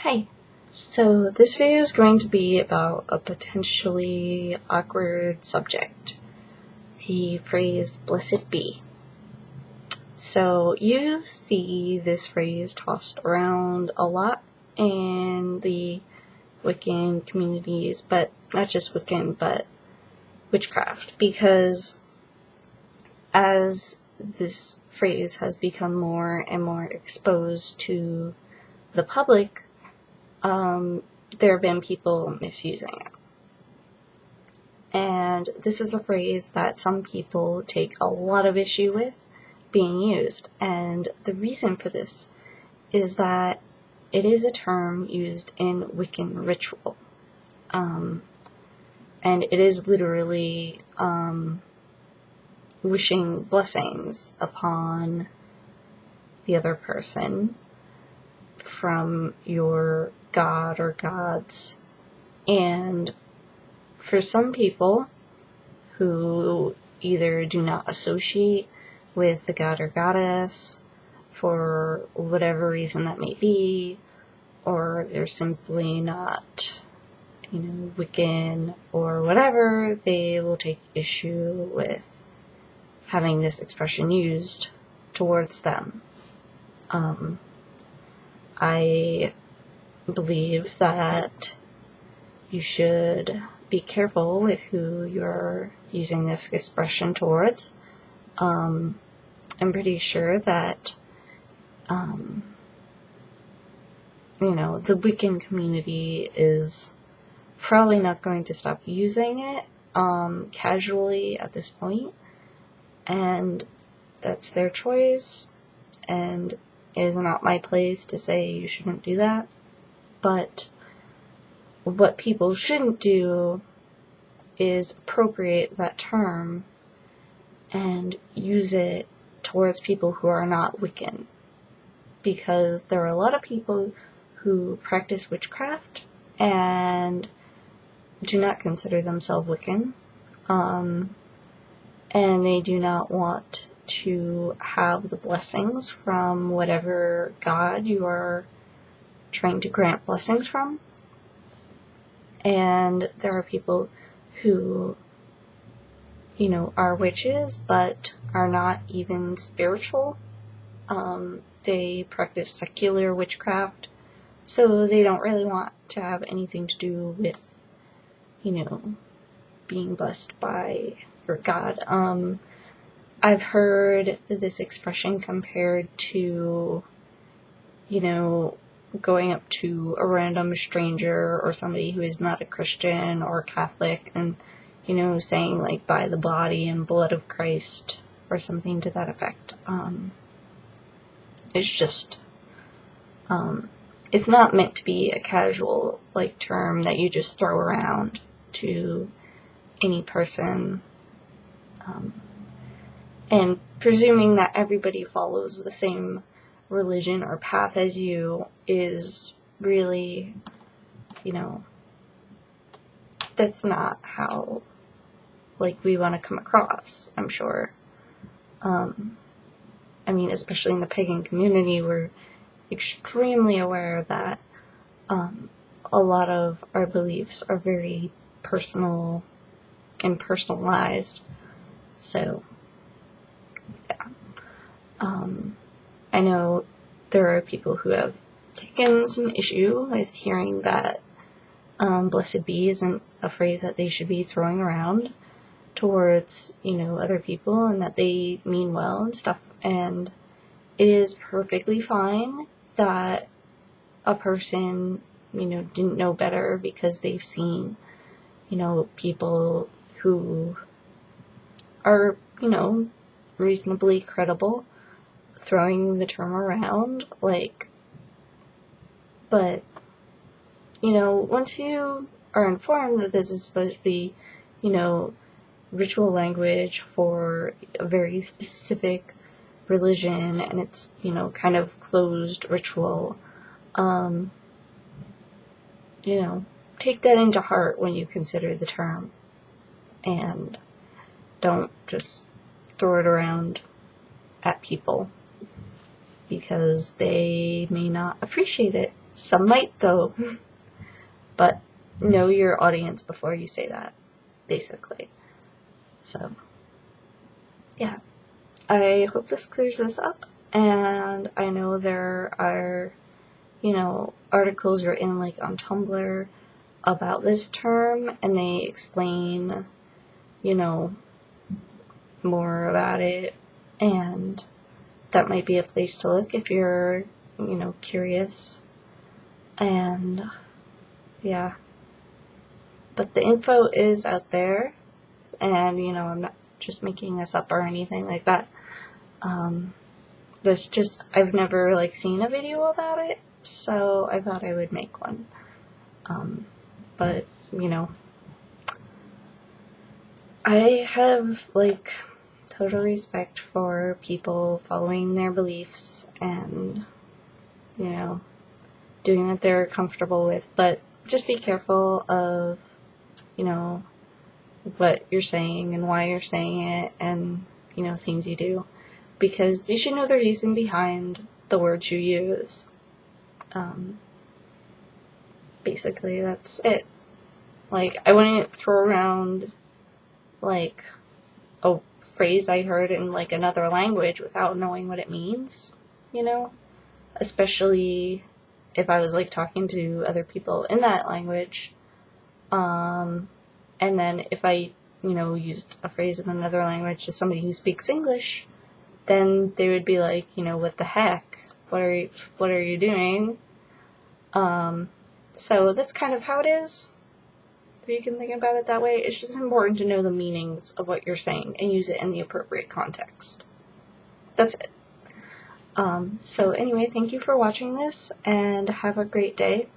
Hi. So this video is going to be about a potentially awkward subject, the phrase blessed be. So you see this phrase tossed around a lot in the Wiccan communities, but not just Wiccan, but witchcraft, because as this phrase has become more and more exposed to the public, there have been people misusing it. And this is a phrase that some people take a lot of issue with being used. And the reason for this is that it is a term used in Wiccan ritual. And it is literally wishing blessings upon the other person from your god or gods. And for some people who either do not associate with the god or goddess for whatever reason that may be, or they're simply not, Wiccan or whatever, they will take issue with having this expression used towards them. I believe that you should be careful with who you're using this expression towards. I'm pretty sure that, the Wiccan community is probably not going to stop using it casually at this point, and that's their choice, and it is not my place to say you shouldn't do that. But what people shouldn't do is appropriate that term and use it towards people who are not Wiccan, because there are a lot of people who practice witchcraft and do not consider themselves Wiccan, and they do not want to have the blessings from whatever god you are trying to grant blessings from. And there are people who, are witches but are not even spiritual. They practice secular witchcraft, so they don't really want to have anything to do with, being blessed by your god. I've heard this expression compared to, going up to a random stranger or somebody who is not a Christian or Catholic and, saying, like, by the body and blood of Christ or something to that effect. It's just, it's not meant to be a casual, term that you just throw around to any person. And presuming that everybody follows the same religion or path as you is really, that's not how, we want to come across, I'm sure. Especially in the pagan community, we're extremely aware that a lot of our beliefs are very personal and personalized. So, yeah. I know there are people who have taken some issue with hearing that blessed be isn't a phrase that they should be throwing around towards, other people, and that they mean well and stuff. And it is perfectly fine that a person, didn't know better because they've seen, people who are, reasonably credible throwing the term around, but, once you are informed that this is supposed to be, ritual language for a very specific religion, and it's, kind of closed ritual, take that into heart when you consider the term, and don't just throw it around at people, because they may not appreciate it. Some might, though. But know your audience before you say that, basically. So, yeah. I hope this clears this up. And I know there are, articles written, like, on Tumblr about this term, and they explain, more about it, and that might be a place to look if you're, curious. And, yeah. But the info is out there, and, I'm not just making this up or anything like that. I've never, seen a video about it, so I thought I would make one. But, I have, total respect for people following their beliefs and, doing what they're comfortable with, but just be careful of, what you're saying and why you're saying it and, things you do, because you should know the reason behind the words you use. Basically, that's it. I wouldn't throw around, a phrase I heard in, another language without knowing what it means, especially if I was, talking to other people in that language, and then if I, used a phrase in another language to somebody who speaks English, then they would be like, what the heck? What are you doing? So that's kind of how it is. If you can think about it that way, it's just important to know the meanings of what you're saying and use it in the appropriate context. That's it. So anyway, thank you for watching this, and have a great day.